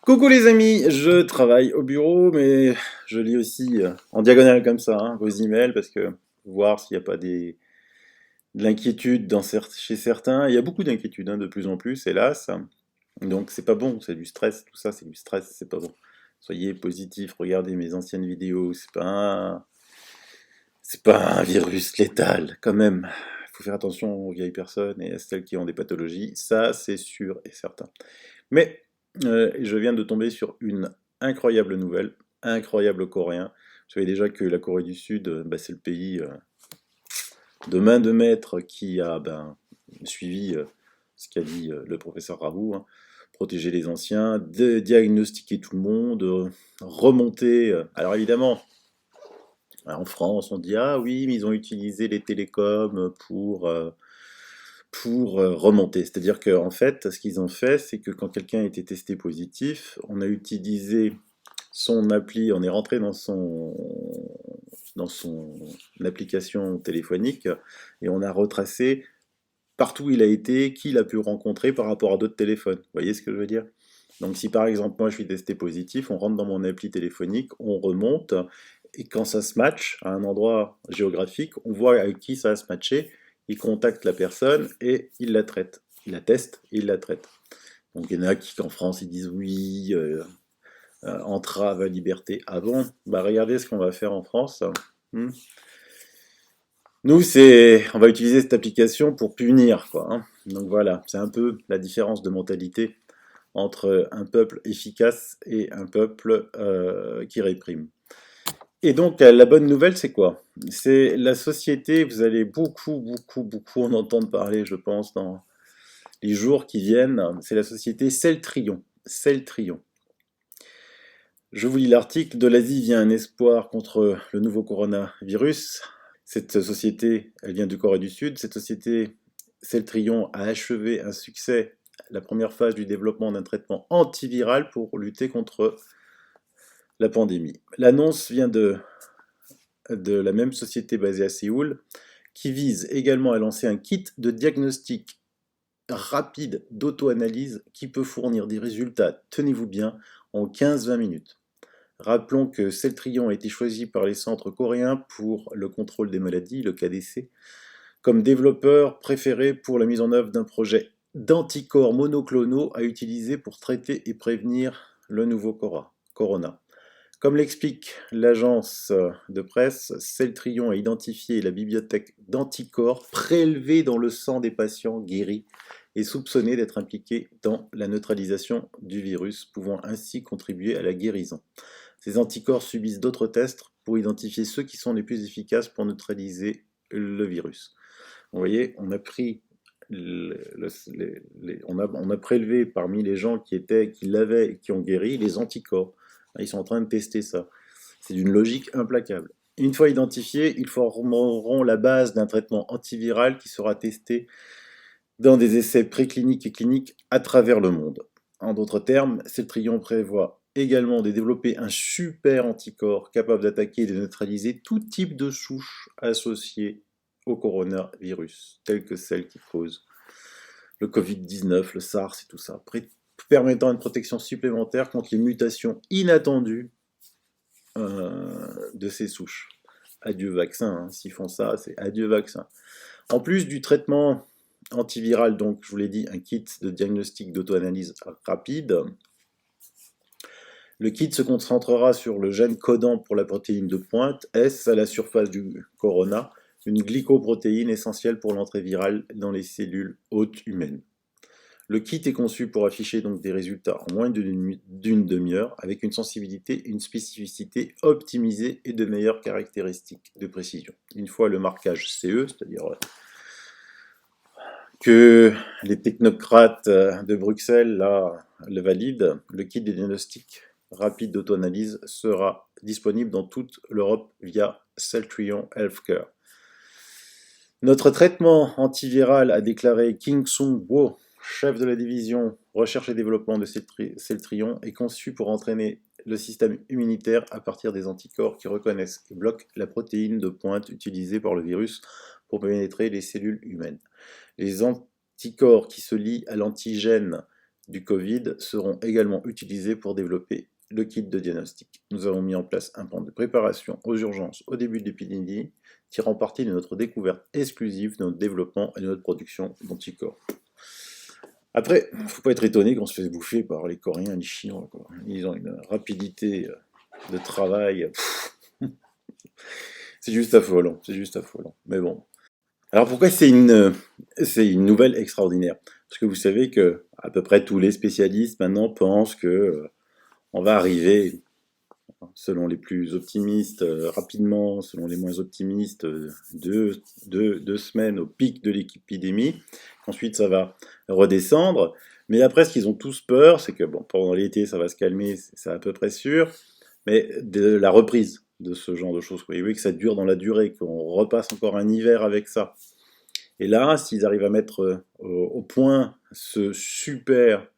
Coucou les amis, je travaille au bureau, mais je lis aussi en diagonale comme ça vos emails parce que voir s'il n'y a pas de l'inquiétude chez certains. Il y a beaucoup d'inquiétudes de plus en plus, hélas. Donc c'est pas bon, c'est du stress, tout ça, c'est du stress, c'est pas bon. Soyez positifs, regardez mes anciennes vidéos, c'est pas un virus létal quand même. Il faut faire attention aux vieilles personnes et à celles qui ont des pathologies, ça c'est sûr et certain. Mais je viens de tomber sur une incroyable nouvelle, incroyable coréen. Je savais déjà que la Corée du Sud, c'est le pays de main de maître qui a suivi ce qu'a dit le professeur Raoult, hein. Protéger les anciens, diagnostiquer tout le monde, remonter. Alors évidemment, en France, on dit ah oui, mais ils ont utilisé les télécoms pour remonter. C'est-à-dire qu'en fait, ce qu'ils ont fait, c'est que quand quelqu'un était testé positif, on a utilisé son appli, on est rentré dans son application téléphonique et on a retracé partout où il a été, qui il a pu rencontrer par rapport à d'autres téléphones. Vous voyez ce que je veux dire? Donc si par exemple moi je suis testé positif, on rentre dans mon appli téléphonique, on remonte, et quand ça se match à un endroit géographique, on voit avec qui ça va se matcher, il contacte la personne et il la traite. Il la teste et il la traite. Donc il y en a qui en France ils disent oui, entrave à liberté. Ah bon? Bah regardez ce qu'on va faire en France. Hmm. Nous, on va utiliser cette application pour punir, quoi, hein. Donc voilà, c'est un peu la différence de mentalité entre un peuple efficace et un peuple qui réprime. Et donc, la bonne nouvelle, c'est quoi? C'est la société, vous allez beaucoup, beaucoup, beaucoup en entendre parler, je pense, dans les jours qui viennent. C'est la société Celltrion. Celltrion. Je vous lis l'article. De l'Asie vient un espoir contre le nouveau coronavirus. Cette société, elle vient du Corée du Sud. Cette société, Celltrion, a achevé un succès, la première phase du développement d'un traitement antiviral pour lutter contre la pandémie. L'annonce vient de la même société basée à Séoul, qui vise également à lancer un kit de diagnostic rapide d'auto-analyse qui peut fournir des résultats, tenez-vous bien, en 15-20 minutes. Rappelons que Celltrion a été choisi par les centres coréens pour le contrôle des maladies, le KDC, comme développeur préféré pour la mise en œuvre d'un projet d'anticorps monoclonaux à utiliser pour traiter et prévenir le nouveau corona. Comme l'explique l'agence de presse, Celltrion a identifié la bibliothèque d'anticorps prélevés dans le sang des patients guéris et soupçonnés d'être impliqués dans la neutralisation du virus, pouvant ainsi contribuer à la guérison. Ces anticorps subissent d'autres tests pour identifier ceux qui sont les plus efficaces pour neutraliser le virus. Vous voyez, on a pris on a prélevé parmi les gens qui l'avaient et qui ont guéri les anticorps. Ils sont en train de tester ça. C'est d'une logique implacable. Une fois identifiés, ils formeront la base d'un traitement antiviral qui sera testé dans des essais précliniques et cliniques à travers le monde. En d'autres termes, Celltrion prévoit également de développer un super anticorps capable d'attaquer et de neutraliser tout type de souche associée au coronavirus, telles que celles qui causent le Covid-19, le SARS et tout ça, permettant une protection supplémentaire contre les mutations inattendues de ces souches. Adieu vaccin, s'ils font ça, c'est adieu vaccin. En plus du traitement antiviral, donc je vous l'ai dit, un kit de diagnostic d'auto-analyse rapide. Le kit se concentrera sur le gène codant pour la protéine de pointe, S, à la surface du corona, une glycoprotéine essentielle pour l'entrée virale dans les cellules hôtes humaines. Le kit est conçu pour afficher donc des résultats en moins d'une demi-heure, avec une sensibilité et une spécificité optimisées et de meilleures caractéristiques de précision. Une fois le marquage CE, c'est-à-dire que les technocrates de Bruxelles le valident, le kit de diagnostic rapide d'auto-analyse sera disponible dans toute l'Europe via Celltrion Healthcare. Notre traitement antiviral, a déclaré Kim Sung-woo, chef de la division recherche et développement de Celltrion, est conçu pour entraîner le système immunitaire à partir des anticorps qui reconnaissent et bloquent la protéine de pointe utilisée par le virus pour pénétrer les cellules humaines. Les anticorps qui se lient à l'antigène du Covid seront également utilisés pour développer le kit de diagnostic. Nous avons mis en place un plan de préparation aux urgences au début de l'épidémie, tirant parti de notre découverte exclusive de notre développement et de notre production d'anticorps. Après, il ne faut pas être étonné qu'on se fasse bouffer par les Coréens et les Chinois, quoi. Ils ont une rapidité de travail. C'est juste affolant, c'est juste affolant. Mais bon. Alors pourquoi c'est une nouvelle extraordinaire? Parce que vous savez que à peu près tous les spécialistes maintenant pensent que on va arriver, selon les plus optimistes, rapidement, selon les moins optimistes, 2 semaines au pic de l'épidémie, qu'ensuite ça va redescendre. Mais après, ce qu'ils ont tous peur, c'est que bon, pendant l'été, ça va se calmer, c'est à peu près sûr, mais de la reprise de ce genre de choses. Vous voyez que ça dure dans la durée, qu'on repasse encore un hiver avec ça. Et là, s'ils arrivent à mettre au point ce super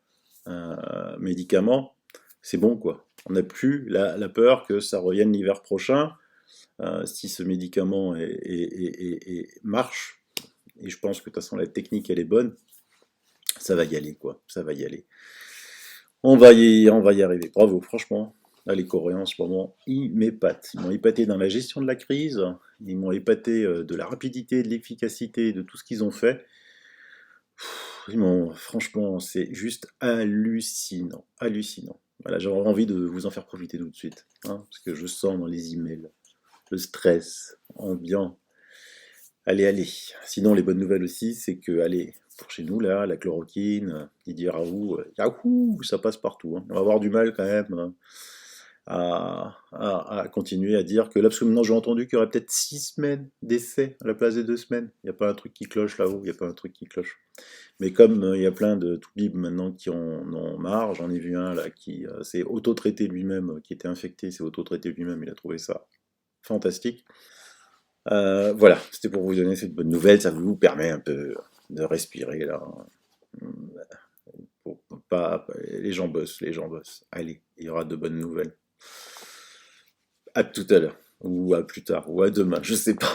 médicament, c'est bon, quoi. On n'a plus la peur que ça revienne l'hiver prochain. Si ce médicament marche, et je pense que de toute façon la technique elle est bonne, ça va y aller, quoi. Ça va y aller. On va y arriver. Bravo, franchement. Là, les Coréens en ce moment, ils m'épatent. Ils m'ont épaté dans la gestion de la crise, ils m'ont épaté de la rapidité, de l'efficacité, de tout ce qu'ils ont fait. Franchement, c'est juste hallucinant, hallucinant. Voilà, j'aurais envie de vous en faire profiter tout de suite, hein, parce que je sens dans les emails le stress ambiant. Allez, allez. Sinon, les bonnes nouvelles aussi, c'est que, allez, pour chez nous, là, la chloroquine, Didier Raoult, yahoo, ça passe partout, hein. On va avoir du mal quand même, hein, à continuer à dire que là, parce que maintenant j'ai entendu qu'il y aurait peut-être 6 semaines d'essai à la place des 2 semaines. Il n'y a pas un truc qui cloche là-haut, il n'y a pas un truc qui cloche. Mais comme il y a plein de toubibs maintenant qui en ont marre, j'en ai vu un là qui s'est auto-traité lui-même, qui était infecté, s'est auto-traité lui-même, il a trouvé ça fantastique. Voilà, c'était pour vous donner cette bonne nouvelle, ça vous permet un peu de respirer là. Les gens bossent, les gens bossent. Allez, il y aura de bonnes nouvelles. À tout à l'heure, ou à plus tard, ou à demain, je sais pas.